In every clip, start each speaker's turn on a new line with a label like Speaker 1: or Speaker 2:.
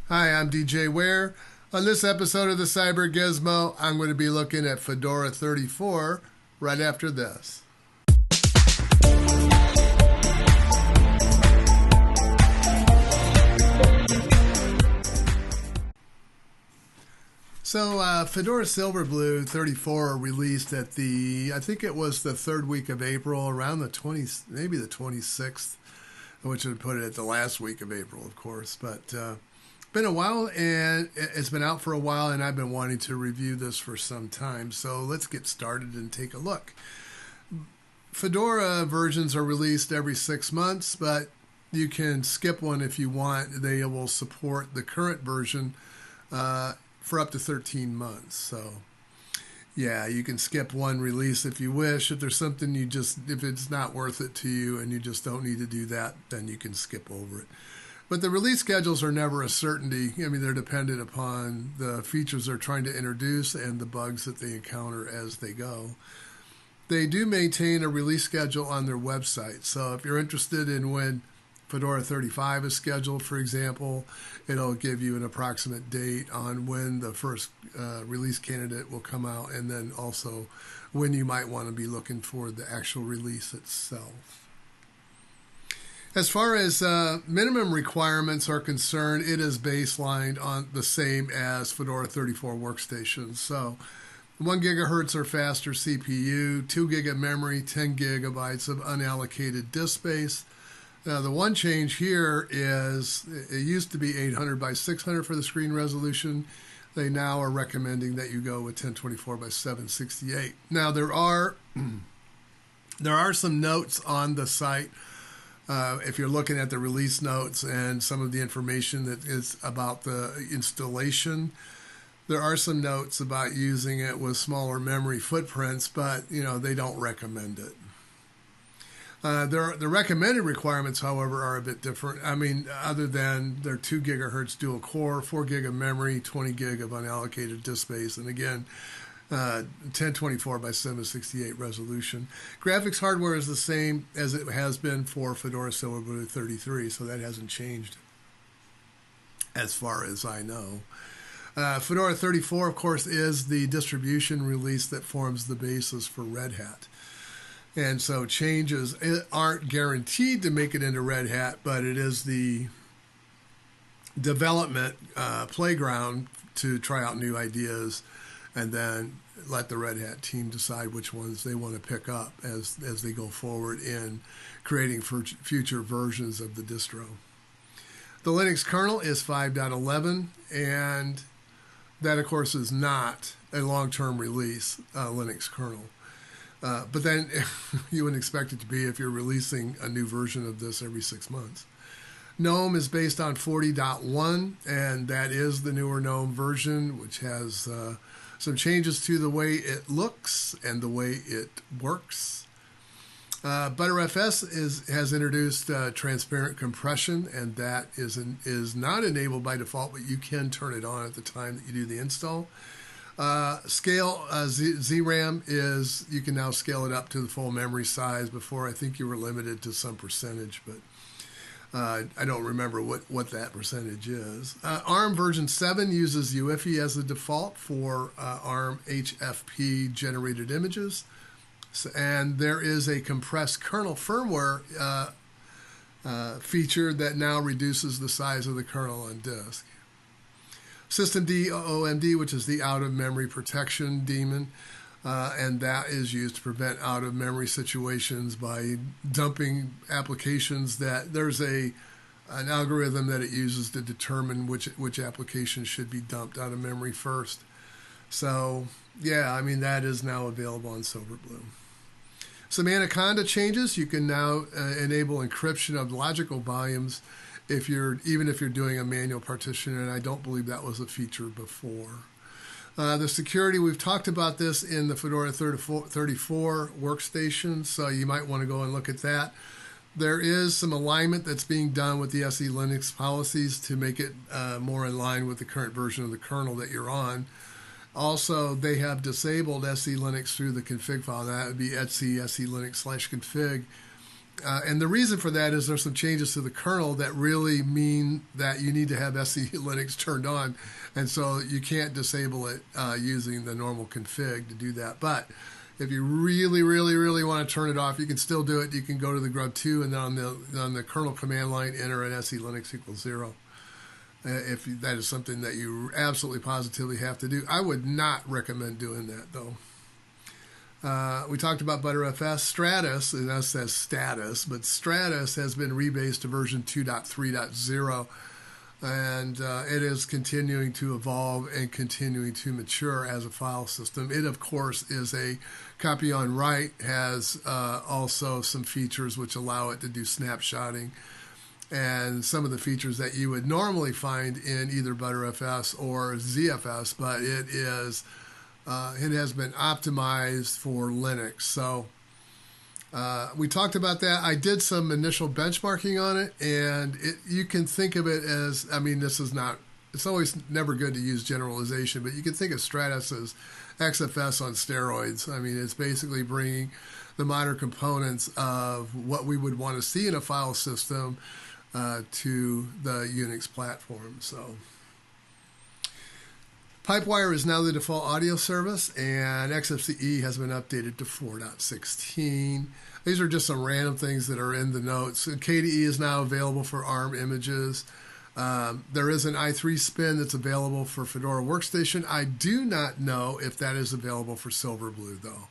Speaker 1: Hi, I'm DJ Ware. On this episode of the Cyber Gizmo, I'm going to be looking at Fedora 34 right after this. So Fedora SilverBlue 34 released at I think it was the third week of April, around the 20th, maybe the 26th, which would put it at the last week of April, of course. But been a while, and it's been out for a while, and I've been wanting to review this for some time. So let's get started and take a look. Fedora versions are released every 6 months, but you can skip one if you want. They will support the current version for up to 13 months. So yeah, you can skip one release if you wish. If there's something if it's not worth it to you and you just don't need to do that, then you can skip over it. But the release schedules are never a certainty. I mean, they're dependent upon the features they're trying to introduce and the bugs that they encounter as they go. They do maintain a release schedule on their website. So if you're interested in when Fedora 35 is scheduled, for example, it'll give you an approximate date on when the first release candidate will come out, and then also when you might want to be looking for the actual release itself. As far as minimum requirements are concerned, it is baselined on the same as Fedora 34 workstations. So 1 gigahertz or faster CPU, 2 gig of memory, 10 gigabytes of unallocated disk space. Now, the one change here is it used to be 800 by 600 for the screen resolution. They now are recommending that you go with 1024 by 768. Now, there are some notes on the site. If you're looking at the release notes and some of the information that is about the installation, there are some notes about using it with smaller memory footprints, but they don't recommend it. The recommended requirements, however, are a bit different. I mean, other than their 2 gigahertz dual core, 4 gig of memory, 20 gig of unallocated disk space, and again, 1024 by 768 resolution. Graphics hardware is the same as it has been for Fedora SilverBlue 33, so that hasn't changed as far as I know. Fedora 34, of course, is the distribution release that forms the basis for Red Hat. And so changes aren't guaranteed to make it into Red Hat, but it is the development playground to try out new ideas and then let the Red Hat team decide which ones they want to pick up as they go forward in creating future versions of the distro. The Linux kernel is 5.11, and that, of course, is not a long-term release Linux kernel. But then you wouldn't expect it to be if you're releasing a new version of this every 6 months. GNOME is based on 40.1, and that is the newer GNOME version, which has some changes to the way it looks and the way it works. ButterFS has introduced transparent compression, and that is not enabled by default, but you can turn it on at the time that you do the install. Scale ZRAM is, you can now scale it up to the full memory size. Before, I think you were limited to some percentage, but I don't remember what that percentage is. ARM version 7 uses UEFI as the default for ARM HFP generated images. And there is a compressed kernel firmware feature that now reduces the size of the kernel on disk. Systemd OOMD, which is the out-of-memory protection daemon, and that is used to prevent out-of-memory situations by dumping applications that there's an algorithm that it uses to determine which application should be dumped out of memory first. So, yeah, I mean, that is now available on SilverBlue. Some Anaconda changes. You can now enable encryption of logical volumes even if you're doing a manual partition, and I don't believe that was a feature before. The security, we've talked about this in the Fedora 34 workstation, so you might want to go and look at that. There is some alignment that's being done with the SE Linux policies to make it more in line with the current version of the kernel that you're on. Also, they have disabled SE Linux through the config file. That would be etc SE Linux /config. And the reason for that is there's some changes to the kernel that really mean that you need to have SE Linux turned on. And so you can't disable it using the normal config to do that. But if you really, really, really want to turn it off, you can still do it. You can go to the grub2 and then on the kernel command line, enter an SE Linux equals 0. If that is something that you absolutely positively have to do. I would not recommend doing that, though. We talked about Btrfs. Stratus, and that says status, but Stratus has been rebased to version 2.3.0, and it is continuing to evolve and continuing to mature as a file system. It, of course, is a copy on write, has also some features which allow it to do snapshotting, and some of the features that you would normally find in either Btrfs or ZFS, but it has been optimized for Linux. So we talked about that. I did some initial benchmarking on it, and you can think of it as, I mean, it's always never good to use generalization, but you can think of Stratus as XFS on steroids. I mean, it's basically bringing the modern components of what we would want to see in a file system to the Unix platform. So Pipewire is now the default audio service, and XFCE has been updated to 4.16. These are just some random things that are in the notes. KDE is now available for ARM images. There is an i3 spin that's available for Fedora Workstation. I do not know if that is available for SilverBlue, though.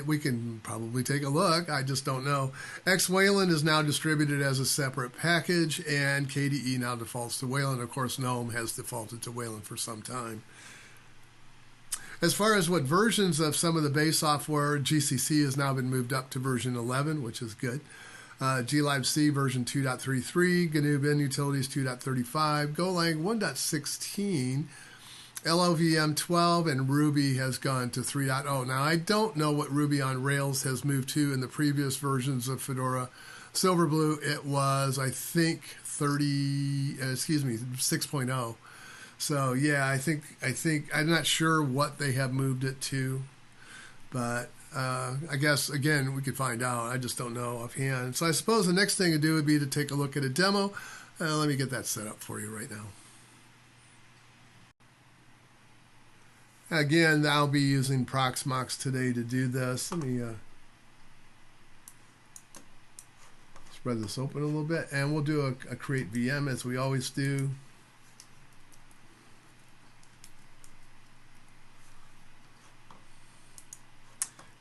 Speaker 1: We can probably take a look. I just don't know. Wayland is now distributed as a separate package, and KDE now defaults to Wayland. Of course, GNOME has defaulted to Wayland for some time. As far as what versions of some of the base software, GCC has now been moved up to version 11, which is good. glibc version 2.33, GNU Bin Utilities 2.35, Golang 1.16, LLVM 12, and Ruby has gone to 3.0. Now, I don't know what Ruby on Rails has moved to in the previous versions of Fedora SilverBlue. It was, I think, 6.0. So, yeah, I think I'm not sure what they have moved it to, but I guess, again, we could find out. I just don't know offhand. So I suppose the next thing to do would be to take a look at a demo. Let me get that set up for you right now. Again, I'll be using Proxmox today to do this. Let me spread this open a little bit, and we'll do a create VM as we always do.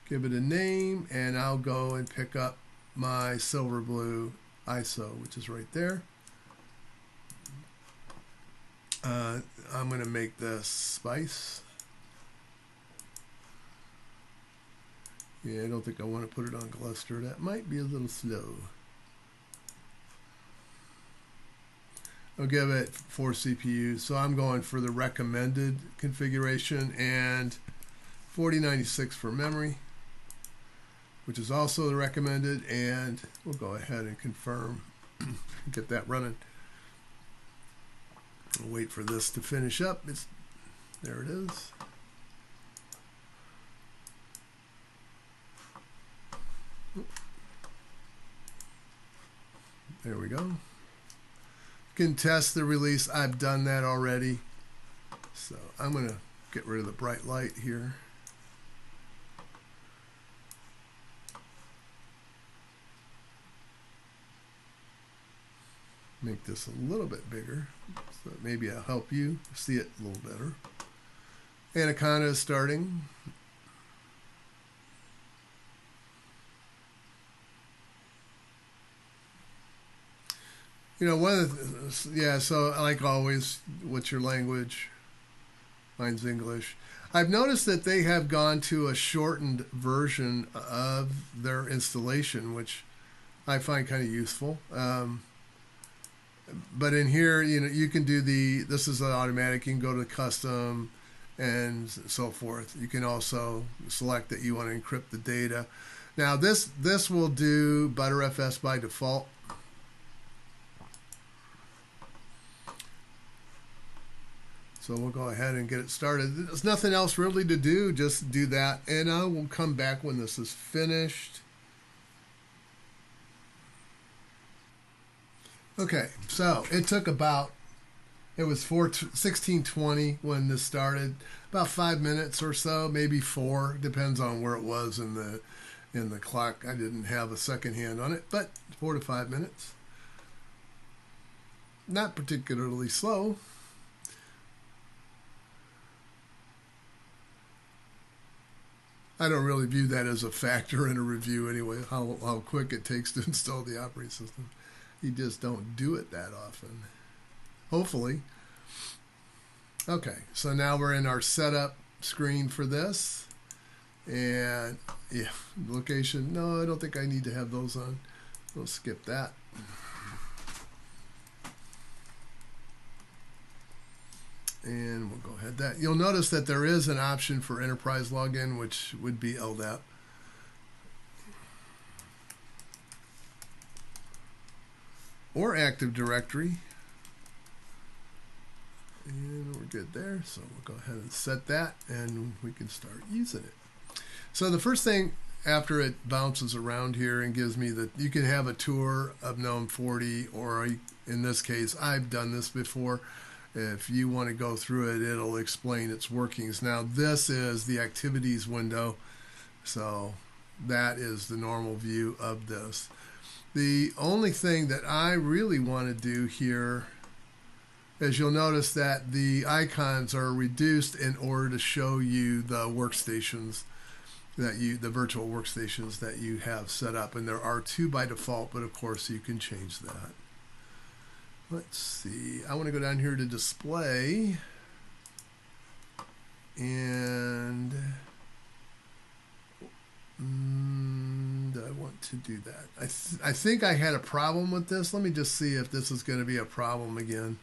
Speaker 1: Give it a name, and I'll go and pick up my SilverBlue ISO, which is right there. I'm going to make this Spice. Yeah, I don't think I want to put it on Gluster. That might be a little slow. I'll give it 4 CPUs. So I'm going for the recommended configuration and 4096 for memory, which is also the recommended, and we'll go ahead and confirm, get that running. I'll wait for this to finish up. There it is. There we go. You can test the release. I've done that already. So I'm going to get rid of the bright light here. Make this a little bit bigger, so maybe I'll help you see it a little better. Anaconda is starting. You know, one of the, yeah, so like always, what's your language? Mine's English. I've noticed that they have gone to a shortened version of their installation, which I find kind of useful. But in here, you know, you can do this is an automatic, you can go to custom and so forth. You can also select that you want to encrypt the data. Now this will do Btrfs by default. So we'll go ahead and get it started. There's nothing else really to do, just do that. And I will come back when this is finished. Okay, so it took about, it was 16:20 when this started, about 5 minutes or so, maybe 4, depends on where it was in the clock. I didn't have a second hand on it, but 4 to 5 minutes. Not particularly slow. I don't really view that as a factor in a review anyway, how quick it takes to install the operating system. You just don't do it that often. Hopefully. Okay, so now we're in our setup screen for this. And yeah, location. No, I don't think I need to have those on. We'll skip that. And we'll go ahead that. You'll notice that there is an option for enterprise login, which would be LDAP. Or Active Directory. And we're good there. So we'll go ahead and set that and we can start using it. So the first thing after it bounces around here and gives me that you can have a tour of GNOME 40, or in this case, I've done this before. If you want to go through it, it'll explain its workings. Now, this is the activities window, so that is the normal view of this. The only thing that I really want to do here is you'll notice that the icons are reduced in order to show you the workstations the virtual workstations that you have set up, and there are 2 by default, but of course you can change that. Let's see, I want to go down here to display, and I want to do that. I think I had a problem with this. Let me just see if this is going to be a problem again.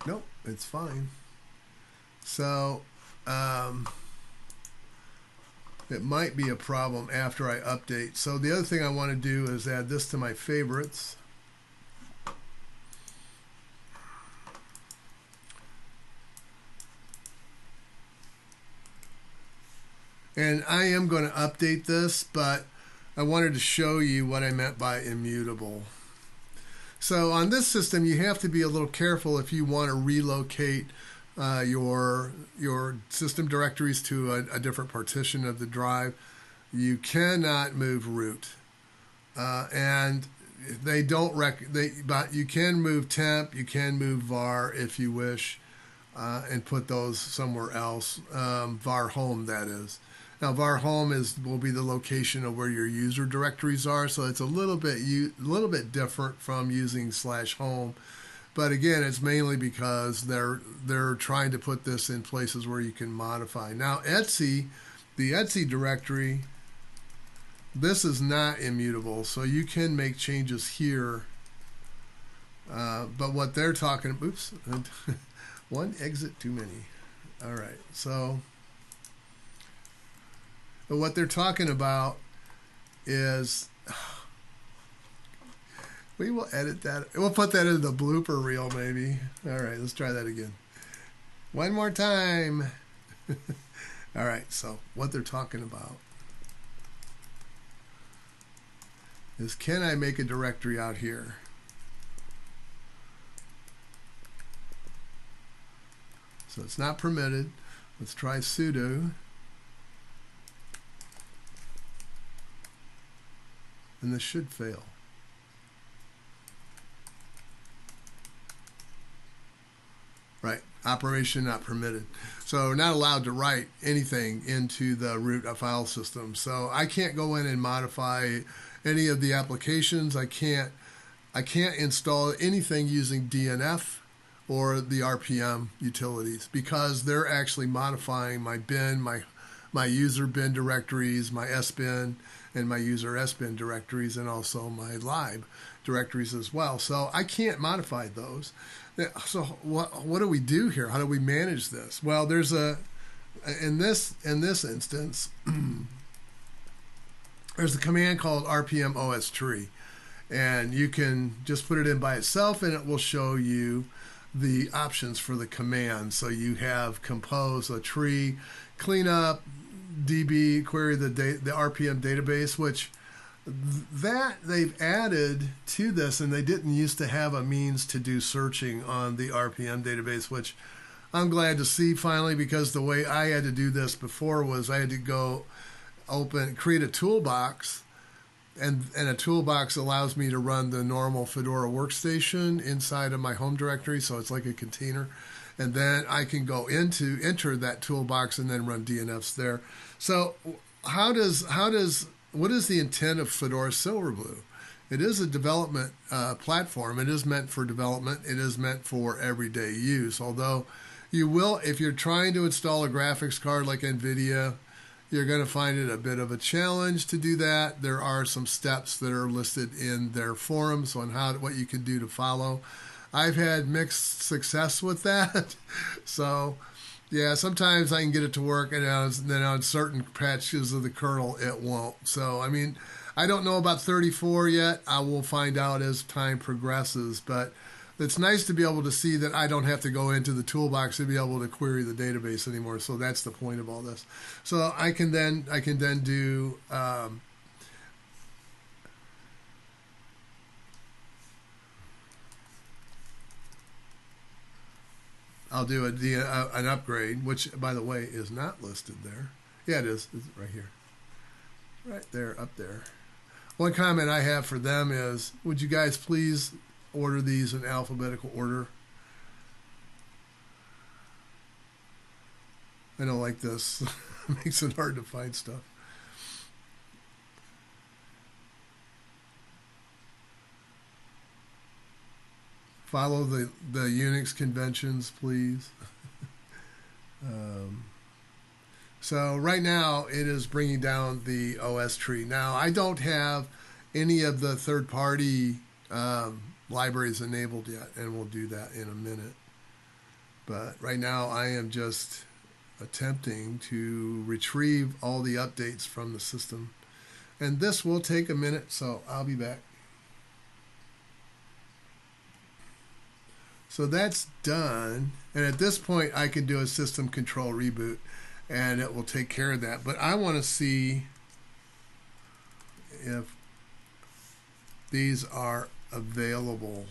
Speaker 1: Nope, it's fine. So, it might be a problem after I update. So the other thing I want to do is add this to my favorites. And I am going to update this, but I wanted to show you what I meant by immutable. So on this system, you have to be a little careful if you want to relocate your system directories to a different partition of the drive. You cannot move root, and they don't but you can move temp, you can move var if you wish, and put those somewhere else. Var home, that is. Now var home will be the location of where your user directories are, so it's a little bit different from using /home. But again, it's mainly because they're trying to put this in places where you can modify. Now Etsy, the Etsy directory, this is not immutable, so you can make changes here. But what they're talking, oops, one exit too many. All right, so but what they're talking about is, we will edit that. We'll put that in the blooper reel, maybe. All right, let's try that again. One more time. All right, so what they're talking about is, can I make a directory out here? So it's not permitted. Let's try sudo. And this should fail. Right, operation not permitted. So not allowed to write anything into the root file system. So I can't go in and modify any of the applications. I can't install anything using DNF or the RPM utilities, because they're actually modifying my bin, my user bin directories, my SBin, and my user SBin directories, and also my lib directories as well. So I can't modify those. So what do we do here? How do we manage this? Well, there's in this instance, there's a command called RPM OS tree, and you can just put it in by itself, and it will show you the options for the command. So you have compose a tree, cleanup, DB, query the RPM database, which that they've added to this, and they didn't used to have a means to do searching on the RPM database, which I'm glad to see finally, because the way I had to do this before was I had to go create a toolbox, and a toolbox allows me to run the normal Fedora workstation inside of my home directory, so it's like a container. And then I can go enter that toolbox and then run DNFs there. So what is the intent of Fedora SilverBlue? It is a development platform. It is meant for development. It is meant for everyday use. Although you will, if you're trying to install a graphics card like NVIDIA, you're going to find it a bit of a challenge to do that. There are some steps that are listed in their forums on what you can do to follow. I've had mixed success with that. So, yeah, sometimes I can get it to work, and then on certain patches of the kernel, it won't. So, I mean, I don't know about 34 yet. I will find out as time progresses. But it's nice to be able to see that I don't have to go into the toolbox to be able to query the database anymore. So that's the point of all this. So I can then do I'll do an upgrade, which, by the way, is not listed there. Yeah, it is. It's right here. Right there, up there. One comment I have for them is, would you guys please order these in alphabetical order? I don't like this. It makes it hard to find stuff. Follow the Unix conventions, please. So right now it is bringing down the OS tree. Now I don't have any of the third-party libraries enabled yet, and we'll do that in a minute. But right now I am just attempting to retrieve all the updates from the system. And this will take a minute, so I'll be back. So that's done, and at this point I can do a system control reboot and it will take care of that. But I want to see if these are available.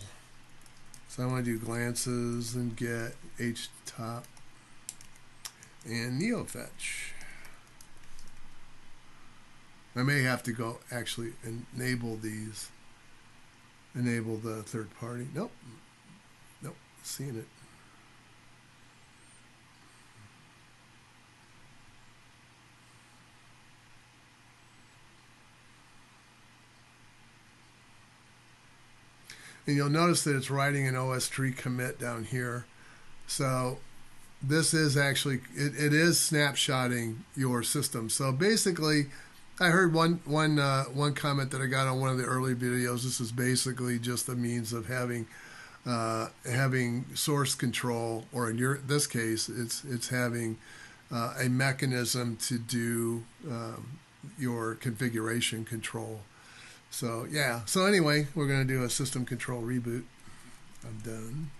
Speaker 1: So I want to do glances and get htop and neofetch. I may have to go actually enable these, enable the third party. Nope. Seeing it. And you'll notice that it's writing an OS tree commit down here. So this is actually, it is snapshotting your system. So basically, I heard one comment that I got on one of the early videos. This is basically just a means of having source control, or in this case, it's having a mechanism to do your configuration control. So yeah. So anyway, we're going to do a system control reboot. I'm done.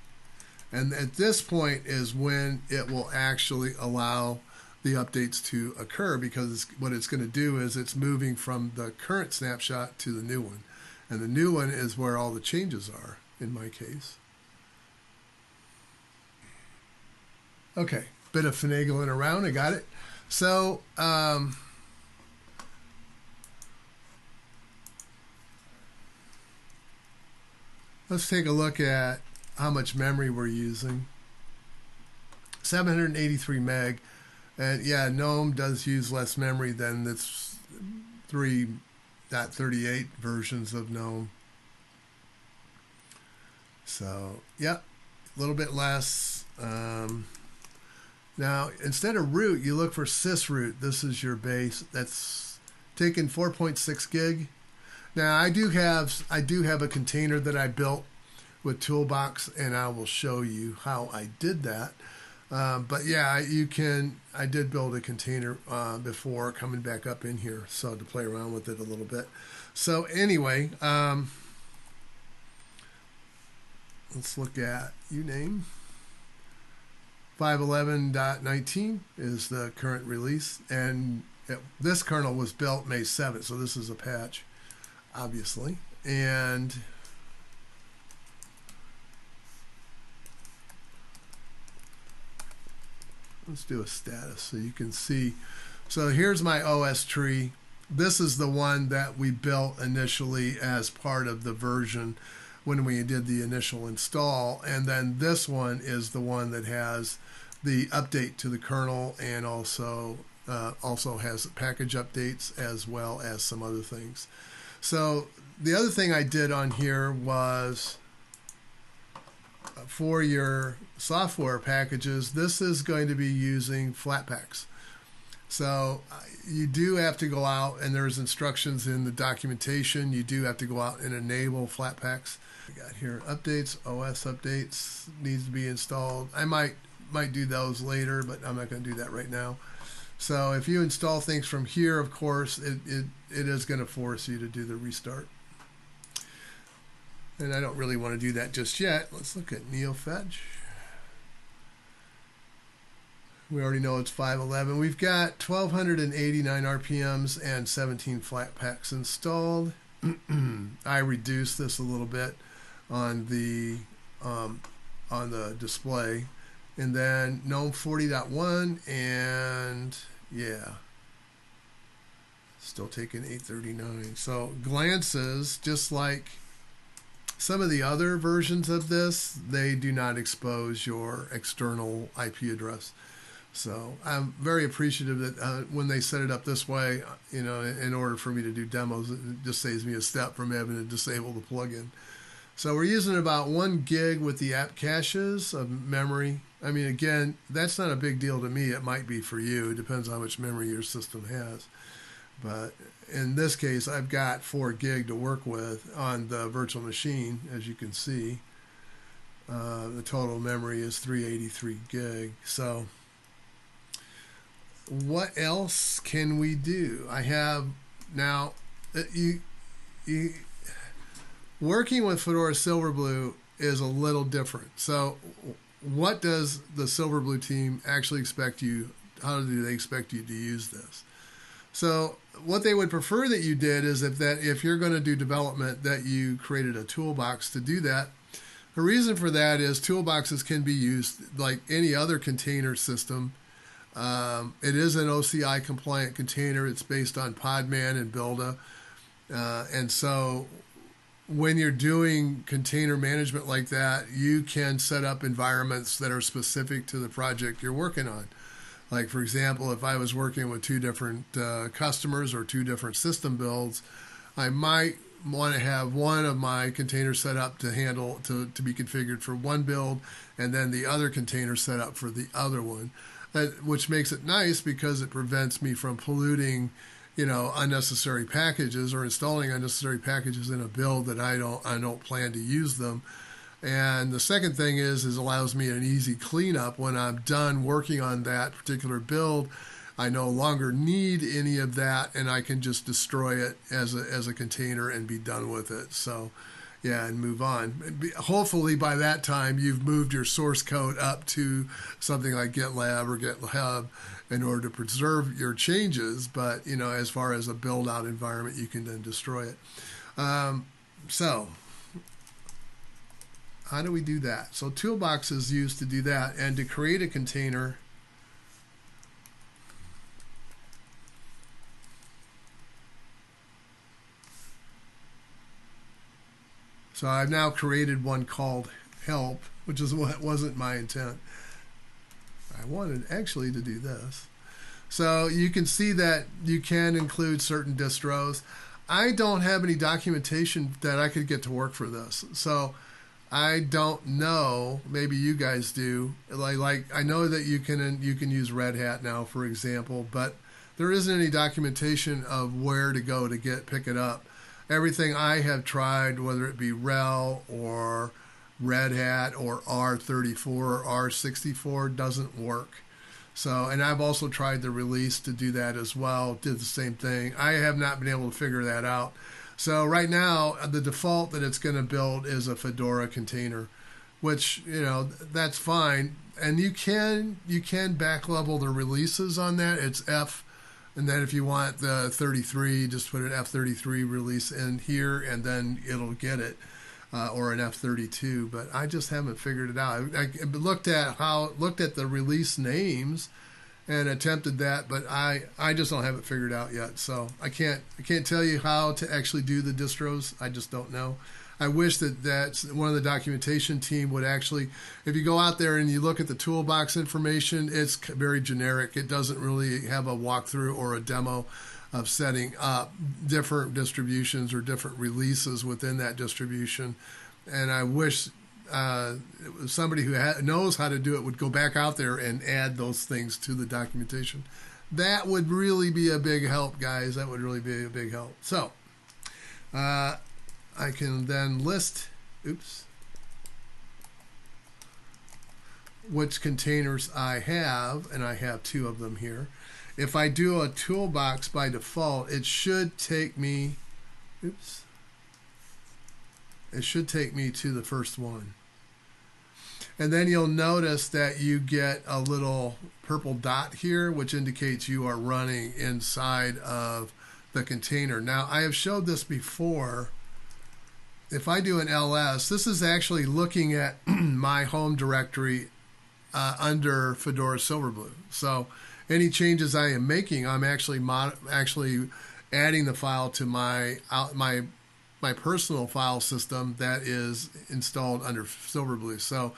Speaker 1: And at this point is when it will actually allow the updates to occur, because what it's going to do is it's moving from the current snapshot to the new one. And the new one is where all the changes are, in my case. Okay, bit of finagling around, I got it. So, let's take a look at how much memory we're using. 783 meg. And yeah, GNOME does use less memory than its 3.38 versions of GNOME. So, yeah, a little bit less. Now, instead of root, you look for sysroot. This is your base. That's taking 4.6 gig. Now, I do have a container that I built with Toolbox, and I will show you how I did that. But yeah, I did build a container before coming back up in here, so to play around with it a little bit. So anyway, let's look at uname. 5.11.19 is the current release, and this kernel was built May 7th, so this is a patch, obviously. And let's do a status so you can see. So here's my OS tree. This is the one that we built initially as part of the version when we did the initial install. And then this one is the one that has the update to the kernel and also has package updates as well as some other things. So the other thing I did on here was for your software packages, this is going to be using Flatpaks. So you do have to go out, and there's instructions in the documentation. You do have to go out and enable Flatpaks. We got here updates, OS updates needs to be installed. I might do those later, but I'm not going to do that right now. So if you install things from here, of course, it is going to force you to do the restart. And I don't really want to do that just yet. Let's look at NeoFetch. We already know it's 511. We've got 1,289 RPMs and 17 Flatpaks installed. I reduced this a little bit on the display. And then GNOME 40.1, and yeah, still taking 839. So glances, just like some of the other versions of this, they do not expose your external IP address. So I'm very appreciative that when they set it up this way, you know, in order for me to do demos, it just saves me a step from having to disable the plugin. So we're using about 1 gig with the app caches of memory. I mean, again, that's not a big deal to me. It might be for you. It depends on how much memory your system has. But in this case, I've got 4 gig to work with on the virtual machine, as you can see. The total memory is 383 gig. So what else can we do? I have now, working with Fedora SilverBlue is a little different. So what does the SilverBlue team actually expect you, how do they expect you to use this? So what they would prefer that you did is if you're going to do development, that you created a toolbox to do that. The reason for that is toolboxes can be used like any other container system. It is an OCI compliant container. It's based on Podman and Builda. And so when you're doing container management like that, you can set up environments that are specific to the project you're working on. Like, for example, if I was working with 2 different customers or 2 different system builds, I might want to have one of my containers set up to handle, to be configured for one build, and then the other container set up for the other one, which makes it nice because it prevents me from polluting, you know, unnecessary packages or installing unnecessary packages in a build that I don't plan to use them. And the second thing is allows me an easy cleanup when I'm done working on that particular build. I no longer need any of that, and I can just destroy it as a container and be done with it. So, yeah, and move on. Hopefully by that time you've moved your source code up to something like GitLab or GitHub in order to preserve your changes. But, you know, as far as a build-out environment, you can then destroy it. So how do we do that? So Toolbox is used to do that, and to create a container, so I've now created one called help, which is what wasn't my intent. I wanted actually to do this. So you can see that you can include certain distros. I don't have any documentation that I could get to work for this. So I don't know, maybe you guys do. Like I know that you can use Red Hat now, for example, but there isn't any documentation of where to go to pick it up. Everything I have tried, whether it be RHEL or Red Hat or R34 or R64, doesn't work. So, and I've also tried the release to do that as well, did the same thing. I have not been able to figure that out. So right now, the default that it's going to build is a Fedora container, which, you know, that's fine. And you can back level the releases on that. It's And then if you want the 33, just put an F33 release in here, and then it'll get it, or an F32. But I just haven't figured it out. I looked at the release names and attempted that, but I just don't have it figured out yet. So I can't tell you how to actually do the distros. I just don't know. I wish that's one of the documentation team would actually, if you go out there and you look at the toolbox information, it's very generic. It doesn't really have a walkthrough or a demo of setting up different distributions or different releases within that distribution. And I wish somebody who knows how to do it would go back out there and add those things to the documentation. That would really be a big help, guys. That would really be a big help. So, I can then list, which containers I have, and I have 2 of them here. If I do a toolbox by default, it should take me, it should take me to the first one. And then you'll notice that you get a little purple dot here, which indicates you are running inside of the container. Now, I have showed this before. If I do an ls, this is actually looking at my home directory under Fedora SilverBlue. So any changes I am making, I'm actually adding the file to my personal file system that is installed under SilverBlue. So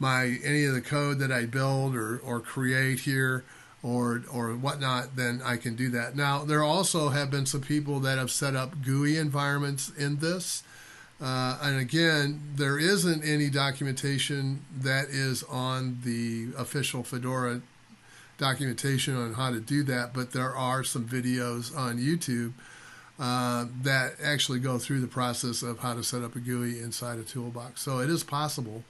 Speaker 1: any of the code that I build or create here or whatnot, then I can do that. Now, there also have been some people that have set up GUI environments in this. And again, there isn't any documentation that is on the official Fedora documentation on how to do that, but there are some videos on YouTube that actually go through the process of how to set up a GUI inside a toolbox. So it is possible.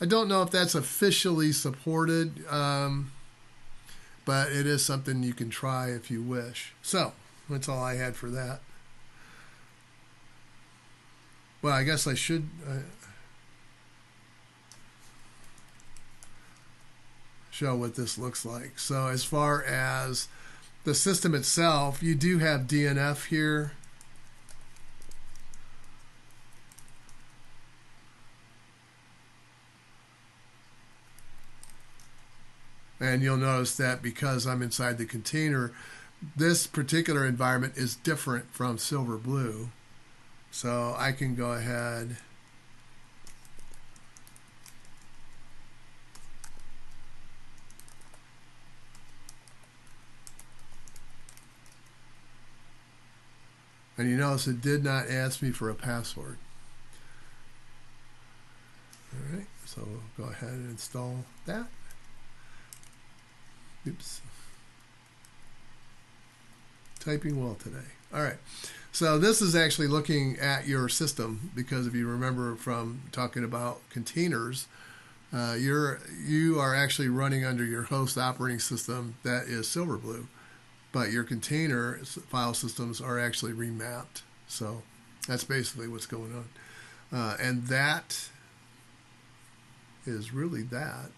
Speaker 1: I don't know if that's officially supported, but it is something you can try if you wish. So that's all I had for that. Well, I guess I should show what this looks like. So as far as the system itself, you do have DNF here. And you'll notice that because I'm inside the container, this particular environment is different from SilverBlue. So I can go ahead and you notice it did not ask me for a password. All right, so we'll go ahead and install that. Oops. Typing well today. All right. So this is actually looking at your system, because if you remember from talking about containers, you are actually running under your host operating system that is SilverBlue, but your container file systems are actually remapped. So that's basically what's going on. And that is really that.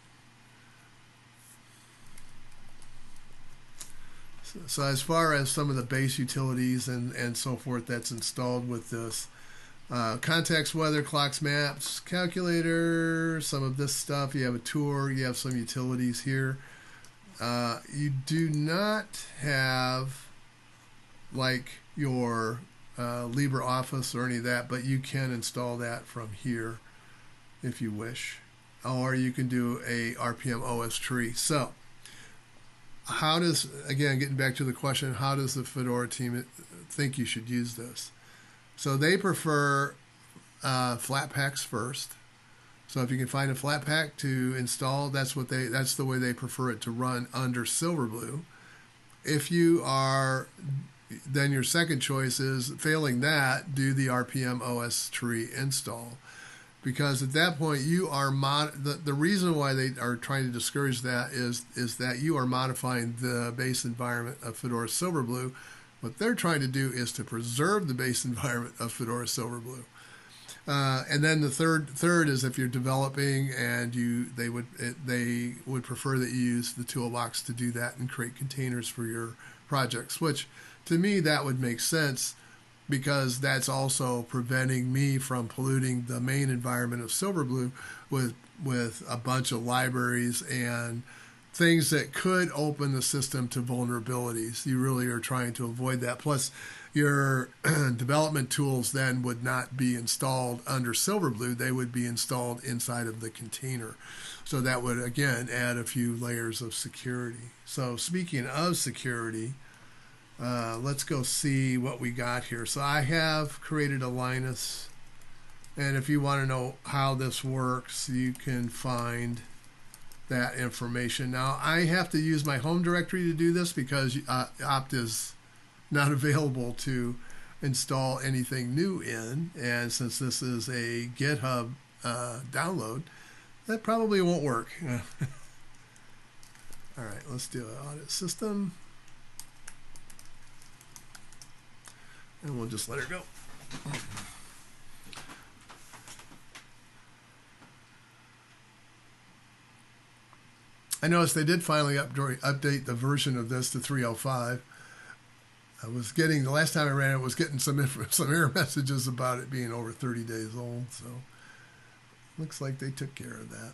Speaker 1: So as far as some of the base utilities and so forth that's installed with this, context, weather, clocks, maps, calculator, some of this stuff, you have a tour, you have some utilities here. You do not have like your LibreOffice or any of that, but you can install that from here if you wish. Or you can do a RPM OS tree. So how does, again, getting back to the question, how does the Fedora team think you should use this? So they prefer Flatpaks first. So if you can find a Flatpak to install, that's the way they prefer it to run under SilverBlue. If you are, then your second choice is, failing that, do the RPM OS tree install. Because at that point, you are the reason why they are trying to discourage that is that you are modifying the base environment of Fedora SilverBlue. What they're trying to do is to preserve the base environment of Fedora SilverBlue. And then the third is if you're developing and they would prefer that you use the toolbox to do that and create containers for your projects, which to me that would make sense because that's also preventing me from polluting the main environment of SilverBlue with a bunch of libraries and things that could open the system to vulnerabilities. You really are trying to avoid that. Plus, your development tools then would not be installed under SilverBlue. They would be installed inside of the container. So that would, again, add a few layers of security. So speaking of security, let's go see what we got here. So I have created a Linus. And if you want to know how this works, you can find that information. Now, I have to use my home directory to do this because opt is not available to install anything new in. And since this is a GitHub download, that probably won't work. All right, let's do an audit system. And we'll just let her go. I noticed they did finally update the version of this to 3.05. I was getting, the last time I ran it, was getting some error messages about it being over 30 days old. So looks like they took care of that.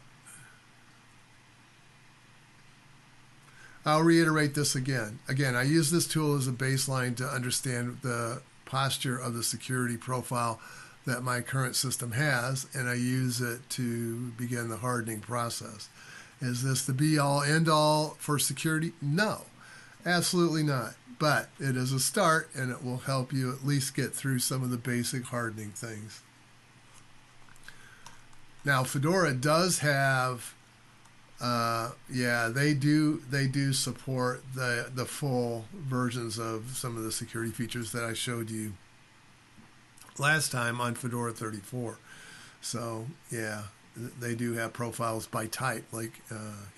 Speaker 1: I'll reiterate this again. Again, I use this tool as a baseline to understand the posture of the security profile that my current system has, and I use it to begin the hardening process. Is this the be-all, end-all for security? No, absolutely not. But it is a start, and it will help you at least get through some of the basic hardening things. Now, Fedora does have, they do support the full versions of some of the security features that I showed you last time on Fedora 34. So, yeah. They do have profiles by type, like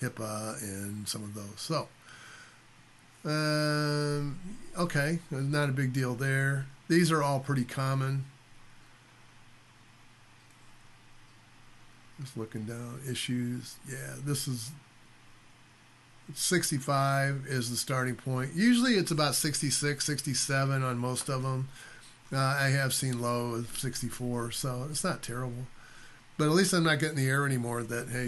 Speaker 1: HIPAA and some of those. So, okay, not a big deal there. These are all pretty common. Just looking down, issues. Yeah, this is 65 is the starting point. Usually it's about 66, 67 on most of them. I have seen low of 64, so it's not terrible. But at least I'm not getting the error anymore that, hey,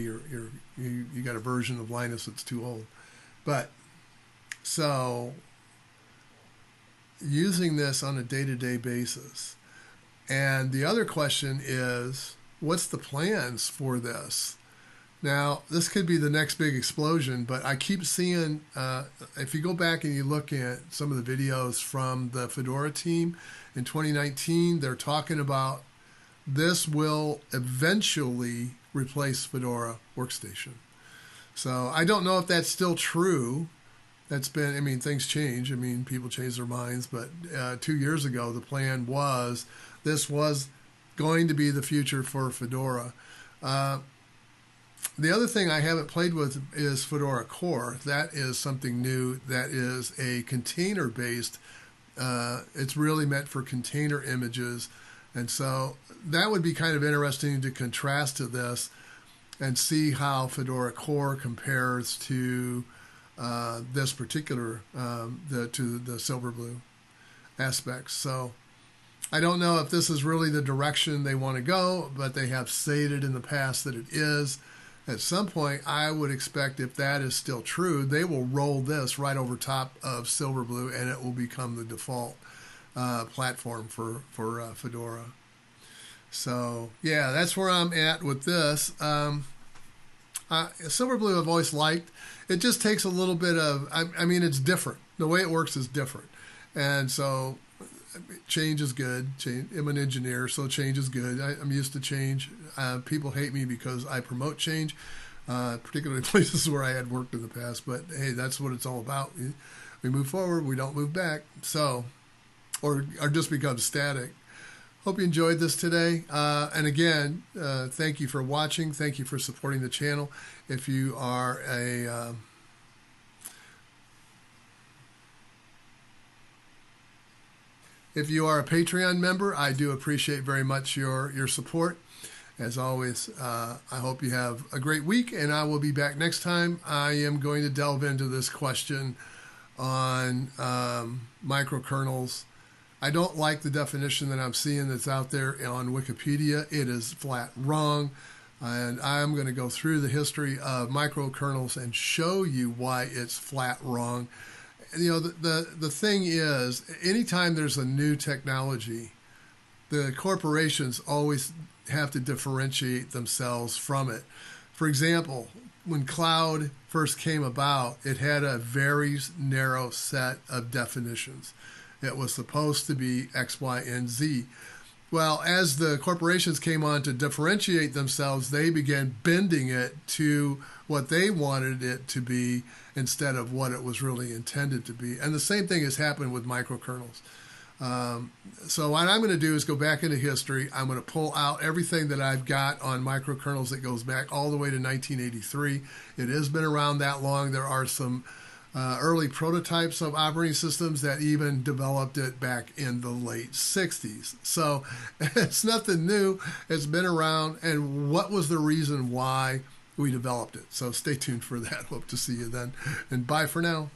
Speaker 1: you got a version of Linus that's too old. But so using this on a day-to-day basis. And the other question is, what's the plans for this? Now, this could be the next big explosion, but I keep seeing, if you go back and you look at some of the videos from the Fedora team in 2019, they're talking about this will eventually replace Fedora Workstation. So I don't know if that's still true. That's been, I mean, things change. I mean, people change their minds. But 2 years ago, the plan was this was going to be the future for Fedora. The other thing I haven't played with is Fedora Core. That is something new. That is a container-based. It's really meant for container images. And so that would be kind of interesting to contrast to this and see how Fedora Core compares to this particular, to the SilverBlue aspects. So I don't know if this is really the direction they want to go, but they have stated in the past that it is. At some point, I would expect if that is still true, they will roll this right over top of SilverBlue and it will become the default platform for Fedora. So yeah, that's where I'm at with this. SilverBlue I've always liked. It just takes a little bit of, I mean, it's different. The way it works is different. And so change is good. I'm an engineer, so change is good. I'm used to change. People hate me because I promote change, particularly places where I had worked in the past. But hey, that's what it's all about. We move forward, we don't move back. So, or just become static. Hope you enjoyed this today. And again, thank you for watching. Thank you for supporting the channel. If you are a Patreon member, I do appreciate very much your support. As always, I hope you have a great week, and I will be back next time. I am going to delve into this question on microkernels. I don't like the definition that I'm seeing that's out there on Wikipedia. It is flat wrong. And I'm going to go through the history of microkernels and show you why it's flat wrong. You know, the thing is, anytime there's a new technology, the corporations always have to differentiate themselves from it. For example, when cloud first came about, it had a very narrow set of definitions. It was supposed to be X, Y, and Z. Well, as the corporations came on to differentiate themselves, they began bending it to what they wanted it to be instead of what it was really intended to be. And the same thing has happened with microkernels. So what I'm going to do is go back into history. I'm going to pull out everything that I've got on microkernels that goes back all the way to 1983. It has been around that long. There are some early prototypes of operating systems that even developed it back in the late 60s. So it's nothing new. It's been around. And what was the reason why we developed it? So stay tuned for that. Hope to see you then. And bye for now.